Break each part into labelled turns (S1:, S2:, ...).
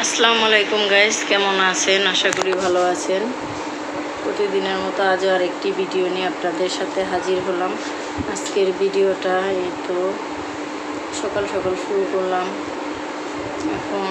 S1: আসসালামু আলাইকুম গাইস, কেমন আছেন? আশা করি ভালো আছেন। প্রতিদিনের মতো আজও আরেকটি ভিডিও নিয়ে আপনাদের সাথে হাজির হলাম। আজকের ভিডিওটা এই তো সকাল সকাল শুরু করলাম। এখন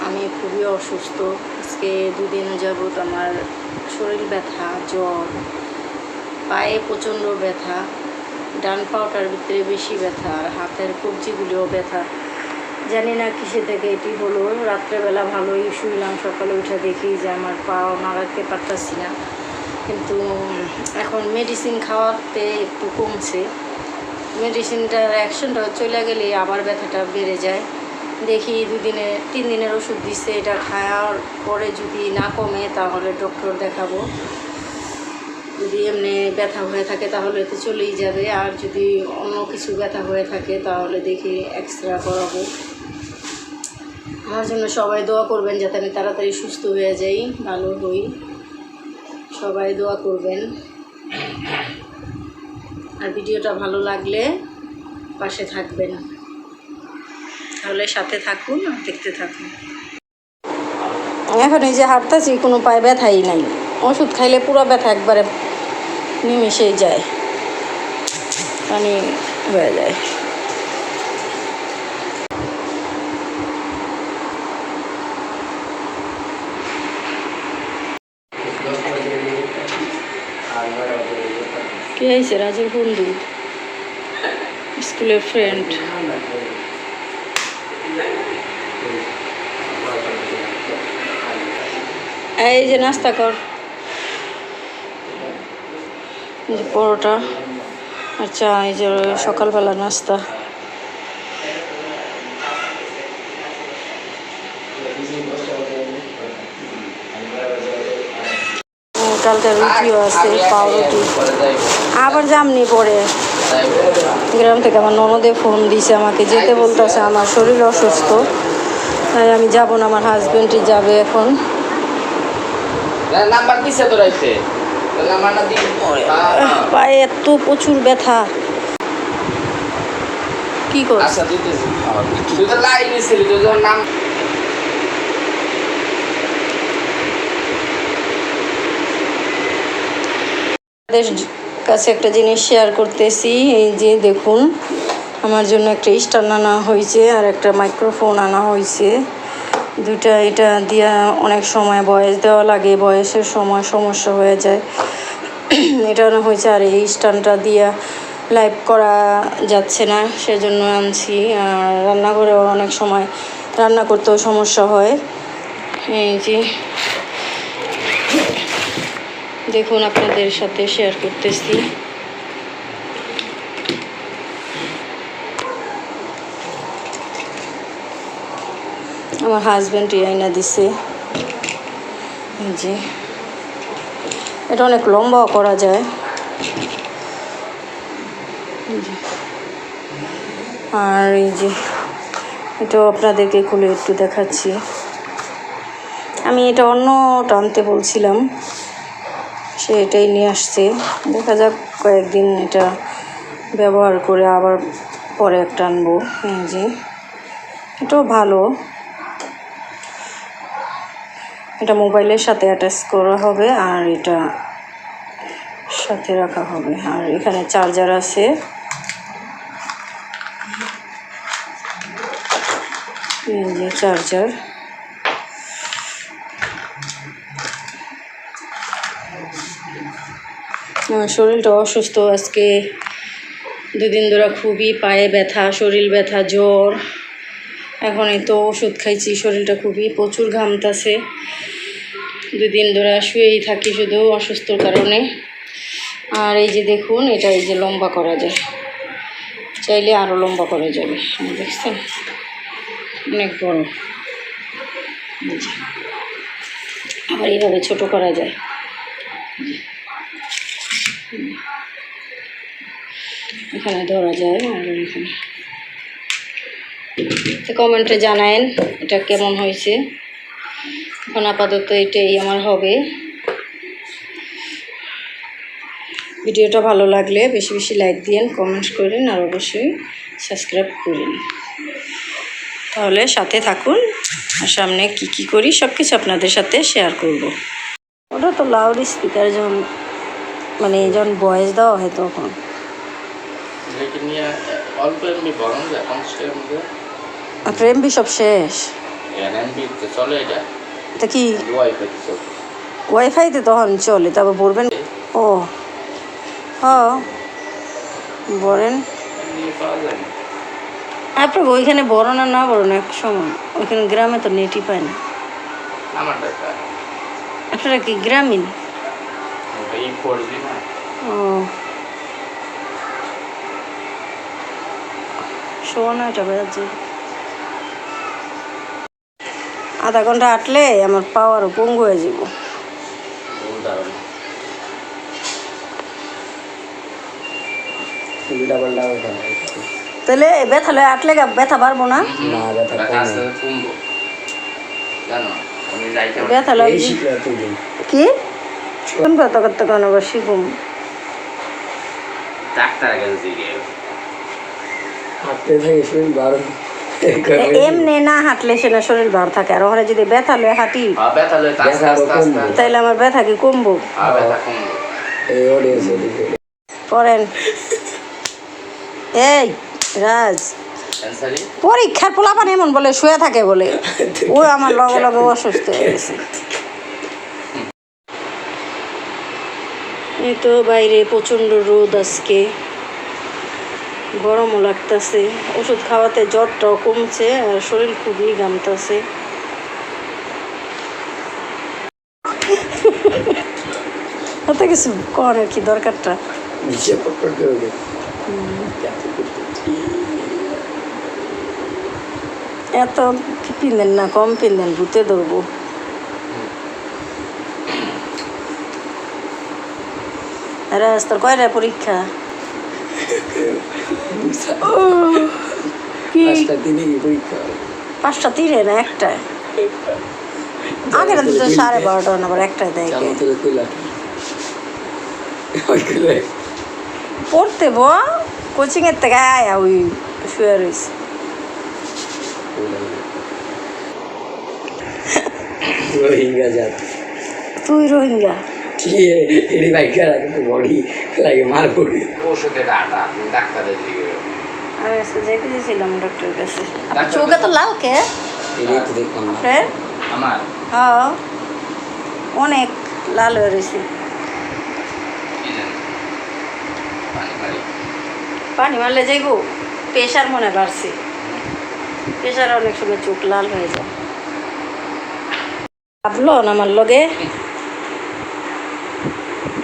S1: আমি খুবই অসুস্থ। আজকে দুদিন যাবত আমার শরীর ব্যথা, জ্বর, পায়ে প্রচণ্ড ব্যথা, ডান পাওটার ভিতরে বেশি ব্যথা, আর হাতের কবজিগুলিও ব্যথা। জানি না কিসে থেকে এটি হলো। রাত্রেবেলা ভালোই শুইলাম, সকালে উঠে দেখি যে আমার পাও নাড়াতে পারতাছি না, কিন্তু এখন মেডিসিন খাওয়াতে একটু কমছে। মেডিসিনটার অ্যাকশনটা চলে গেলে আবার ব্যথাটা বেড়ে যায়। দেখি 3 দিনের ওষুধ দিচ্ছে, এটা খাওয়ার পরে যদি না কমে তাহলে ডক্টর দেখাবো। যদি এমনি ব্যথা হয়ে থাকে তাহলে তো চলেই যাবে, আর যদি অন্য কিছু ব্যথা হয়ে থাকে তাহলে দেখি এক্সরে করাবো। আমার জন্য সবাই দোয়া করবেন যাতে আমি তাড়াতাড়ি সুস্থ হয়ে যাই, ভালো হই। সবাই দোয়া করবেন। আর ভিডিওটা ভালো লাগলে পাশে থাকবেন, তাহলে সাথে থাকুন আর দেখতে থাকুন। এখন এই যে হাঁটতেছি, কোনো পায়ে ব্যথাই নাই। ওষুধ খাইলে পুরো ব্যথা একবারে নিমিশেই যায়, পানি হয়ে যায়। কে আইছে? রাজের বন্ধু, স্কুলের ফ্রেন্ড। এই যে নাস্তা কর, যে পরোটা। আচ্ছা, এই যে সকালবেলা নাস্তা। কালকে রুটিও আছে, পাউরুটি। আবার যামনি পরে গ্রাম থেকে আমার ননদে ফোন দিছে, আমাকে যেতে বলতেছে, আমার শরীর অসুস্থ, তাই আমি যাব না, আমার হাজবেন্ডই যাবে এখন। পায়ে এত প্রচুর ব্যথা, কি করছ? কাছে একটা জিনিস শেয়ার করতেছি। এই যে দেখুন, আমার জন্য একটা স্ট্যান্ড আনা হয়েছে আর একটা মাইক্রোফোন আনা হয়েছে। দুইটা এটা দিয়া অনেক সময় ভয়েস দেওয়া লাগে, ভয়েসের সময় সমস্যা হয়ে যায়। এটা আনা হয়েছে, আর এই স্ট্যান্ডটা দিয়া লাইভ করা যাচ্ছে না, সেজন্য আনছি। আর রান্নাঘরেও অনেক সময় রান্না করতেও সমস্যা হয়। এই যে দেখুন, আপনাদের সাথে শেয়ার করতেছি। আমার হাজব্যান্ড আইনা দিছে। জি, এটা অনেক লম্বাও করা যায়। আর এই যে এটাও আপনাদেরকে খুলে একটু দেখাচ্ছি। আমি এটা অন্য টানতে বলছিলাম, সে এটাই নিয়ে আসছে। দেখা যাক, কয়েকদিন এটা ব্যবহার করে আবার পরে একটা আনবো। এই যে এটাও ভালো, এটা মোবাইলের সাথে অ্যাটাচ করা হবে আর এটা সাথে রাখা হবে। আর এখানে চার্জার আছে। এই যে চার্জার। শরীরটা অসুস্থ, আজকে 2 দিন ধরে খুবই পায়ে ব্যথা, শরীর ব্যথা, জ্বর। এখন এই তো ওষুধ খাইছি, শরীরটা খুবই প্রচুর ঘামতাছে। 2 দিন ধরে শুয়েই থাকি শুধু অসুস্থর কারণে। আর এই যে দেখুন, এটা এই যে লম্বা করা যায়, চাইলে আরও লম্বা করা যাবে। দেখছেন, অনেক বড়। আবার এইভাবে ছোট করা যায়। এখানে ধরা যায়, আর এখানে। কমেন্টে জানায়েন এটা কেমন হয়েছে। এখন আপাতত এটাই আমার হবে। ভিডিওটা ভালো লাগলে বেশি বেশি লাইক দিন, কমেন্টস করেন, আর অবশ্যই সাবস্ক্রাইব করেন। তাহলে সাথে থাকুন, আর সামনে কি কি করি সব কিছু আপনাদের সাথে শেয়ার করব। ওটা তো লাউড স্পিকার, যখন মানে যখন ভয়েস দেওয়া হয় তখন। আপনার এমবি সব শেষ? তা কি ওয়াইফাইতে তখন চলে, তারপর বলবেন। ও হ্যাঁ বলেন। আপনার ওইখানে বড় না না বড় না, এক সময় ওইখানে গ্রামে তো নেটই পায় না। আপনারা কি গ্রামীণ? ও শোয়া না, এটা বেড়াচ্ছে। আধা ঘন্টা হাঁটলে আমার পাওয়ারও পঙ্গু হয়ে যাব। তাহলে ব্যথা লয়ে হাঁটলে ব্যথা পারবো না? ব্যথা লয় কি কোন ব্যথা করতে কেন আবার শিখুম? এমনি না হাঁটলে সে না শরীর ভার থাকে, আর ওখানে যদি ব্যথা লয়ে হাঁটি তাইলে আমার ব্যথা কি কমবো? পড়েন। এই রাজ, পরীক্ষার পোলাপান এমন বলে শুয়ে থাকে বলে, ও আমার লগে লগে অসুস্থ হয়ে গেছে। এই তো বাইরে প্রচণ্ড রোদ, আজকে গরমও লাগতেছে। ওষুধ খাওয়াতে জ্বরটাও কমছে, আর শরীর খুবই ঘামতেছে। হাতে কিছু কর আর কি দরকারটা। এত পিনেন না, কম পিনেন, ভূতে ধরবো। রাজ তোর কয়টা পরীক্ষা? পাঁচটা তিনে না একটায়? আগের তো 12:30 না, আবার একটায় দেয়। পড়তে বো কোচিং এর থেকে আয়া ওই শুয়ে রয়েছে। তুই রোহিঙ্গা? আমি আজকে যেতে দিয়েছিলাম ডক্টরের কাছে। চোখে তো লাল কে? হ্যাঁ অনেক লাল হয়ে রয়েছে। পানি মারলে যাইব, প্রেশার মনে বাড়ছে। প্রেশার অনেক সময় চোখ লাল হয়ে যায়। ভাবলো না আমার লগে,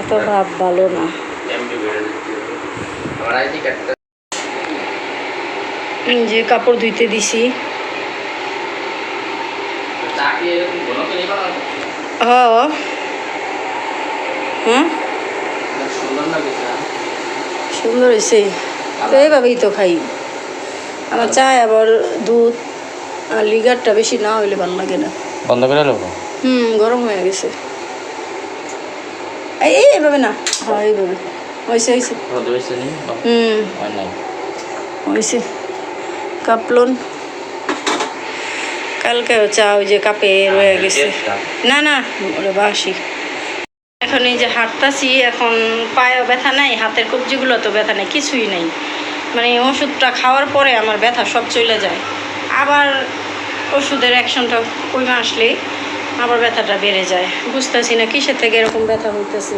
S1: এত ভাব ভালো না। যে কাপড় ধুইতে দিছি। হ্যাঁ সুন্দর হয়েছে তো, এইভাবেই তো খাই। আমার চায় আবার দুধ আর লিগারটা বেশি না হইলে ভালো লাগে না।
S2: বন্ধ করে নেবো।
S1: গরম হয়ে গেছে। এই এইভাবে না, হ্যাঁ এইভাবে হয়েছে হয়েছে। হয়েছে কাপলন। কালকে চা ওই যে কাপে রয়ে গেছে। না না ওরে বাসি। এখন এই যে হাঁটতাছি, এখন পায়েও ব্যথা নাই, হাতের কবজিগুলো তো ব্যথা নেই, কিছুই নেই। মানে ওষুধটা খাওয়ার পরে আমার ব্যথা সব চলে যায়। আবার ওষুধের অ্যাকশনটা কমে আসলে আবার ব্যথাটা বেড়ে যায়। বুঝতেছি না কিসের থেকে এরকম ব্যথা হইতেছে।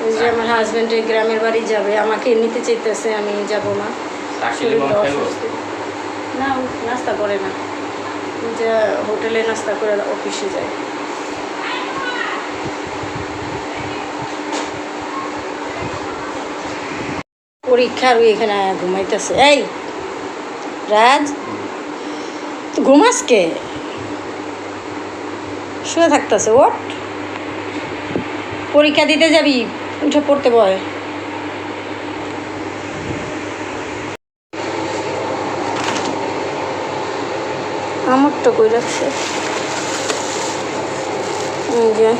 S1: ওই যে আমার হাজব্যান্ড গ্রামের বাড়ি যাবে, আমাকে নিতে চাইতেছে, আমি যাব না। না নাস্তা করে না, যে হোটেলে নাস্তা করে অফিসে যায়। পরীক্ষার ওই এখানে ঘুমাইতেছে। এই রাজ, ঘুমাস কে? শুয়ে থাকতেছে। ওঠ, পরীক্ষা দিতে যাবি, উঠে পড়তে বয়। আমারটা কই রাখছে? যে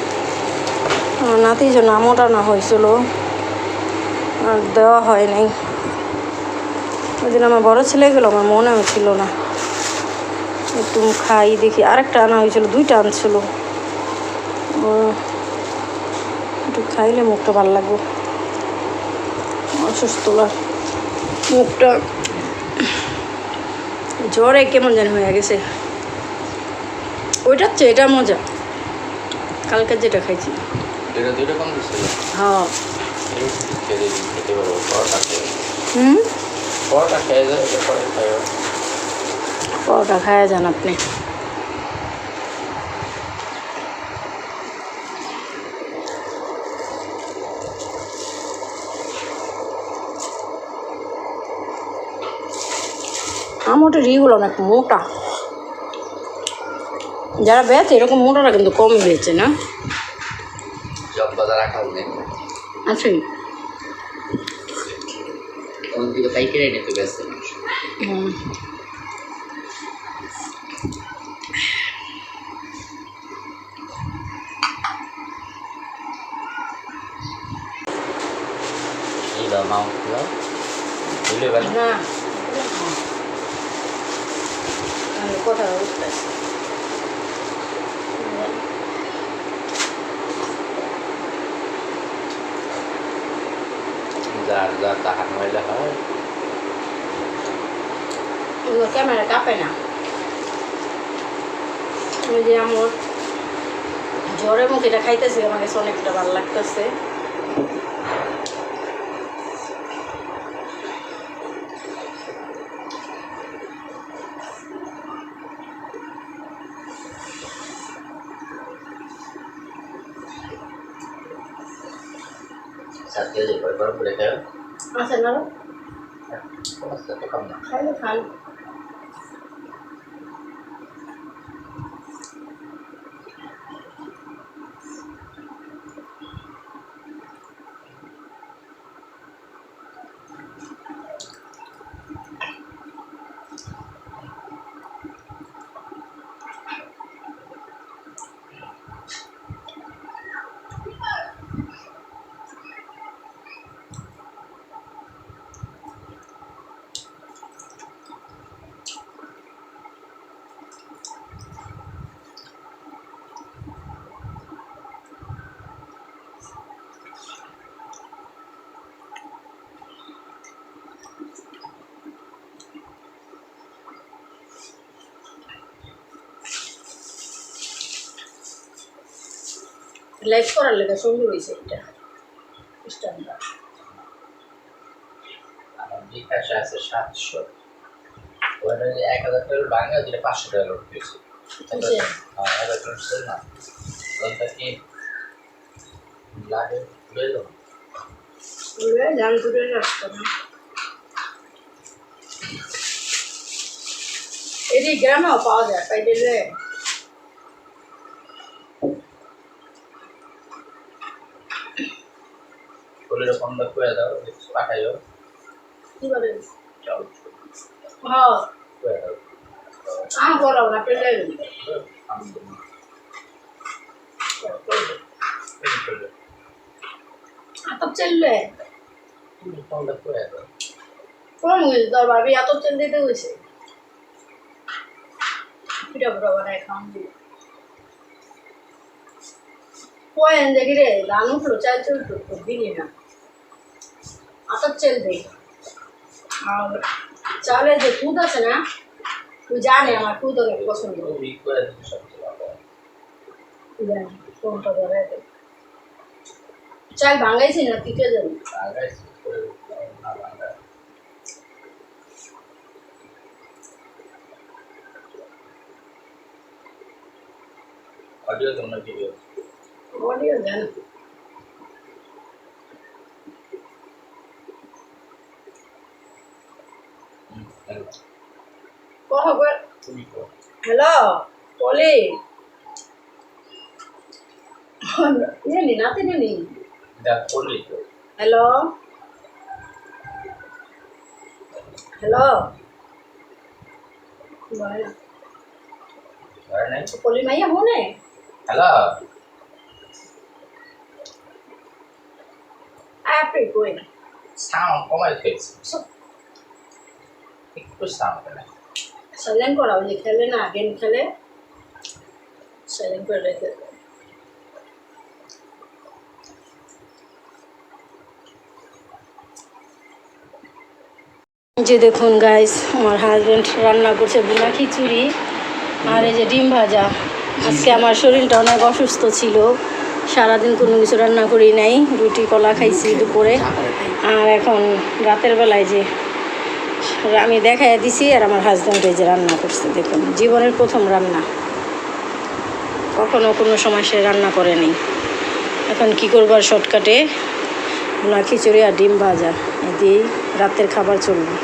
S1: নাতির জন্য আমটা না হয়েছিল, আর দেওয়া হয় নাই। ওই দিন আমার বড়ো ছেলে গেলো, আমার মনেও ছিল না। একটু খাই দেখি। আরেকটা আনা হয়েছিল, 2টা আনছিল। একটু খাইলে মুখটা ভালো লাগবে, অসুস্থ মুখটা জ্বরে কেমন যেন হয়ে গেছে। ওইটার চেয়ে এটা মজা, কালকে যেটা খাইছি। হ্যাঁ পরোটা খায়া যান আপনি। আমোটের ইগুলো অনেক মোটা, যারা বেচে এরকম মোটাটা কিন্তু কম বেচে না। আচ্ছা না কথা বুঝতেছি।
S2: যার যা তাহার মহিলা হয়
S1: এগুলো ক্যামেরা কাঁপে না। ওই যে আমার জ্বরে মুখ এটা খাইতেছি, আমার কাছে অনেকটা ভালো লাগতেছে। আচ্ছা না খাইলে খান। লাইভ করার লেগে সুন্দর হয়েছে এটা স্ট্যান্ডটা।
S2: বিকাশে আছে 700, ওটা 1000 টাকা বাংলা দিলে 500 টাকা লোড পেয়েছে। হ্যাঁ 1000 টাকা ছিল না, ওটা কি লাগে বেলো
S1: বলে জান দূরে রাস্তা না। এটি গ্রামেও পাওয়া যায়, পাই দিলে
S2: বলে ফোনটা করে দাও, পাঠাইও
S1: কি বলে।
S2: চাও
S1: হ্যাঁ
S2: করে দাও
S1: বলো না পেলে আতপ চললে
S2: ফোনটা করে দাও।
S1: কম হয়েছে তোর ভাবি, এত তেল দিতে হয়েছে। পিঠা পুরা বানায় খাওয়ান দিয়ে কয়েন দেখি রে, ধান উঠলো চাল চলতো দিলি না, আতপ চলবে। আর চালের যে দুধ আছে না, তুই জানে আমার দুধ অনেক পছন্দ। জানি কোনটা ধরে চাল ভাঙাইছি না তিতে যাবি।
S2: অডিও তোমরা ভিডিও
S1: অডিও জানি কহ হ্যালো পলি নি নাতে নি হ্যালো হ্যালো পলি মাইয়া মনে
S2: হ্যালো
S1: আপনি কই
S2: সাউন্ড কমাই ফেলছি একটু সাউন্ড না
S1: সাইলেন্ট করা, ওই যে খেলে না, গেম খেলে, সাইলেন্ট করে রেখে দেবে। যে দেখুন গাইস, আমার হাজব্যান্ড রান্না করছে ভুনা খিচুড়ি আর এই যে ডিম ভাজা। আজকে আমার শরীরটা অনেক অসুস্থ ছিল, সারাদিন কোনো কিছু রান্না করি নাই, রুটি কলা খাইছি দুপুরে। আর এখন রাতের বেলায় যে আমি দেখাই দিছি, আর আমার হাজব্যান্ড এই যে রান্না করছে। দেখুন, জীবনের প্রথম রান্না, কখনো কোনো সময় সে রান্না করেনি। এখন কি করবো আর শর্টকাটে ভুনা খিচুড়ি আর ডিম ভাজা, এই দিয়েই রাতের খাবার চলবে।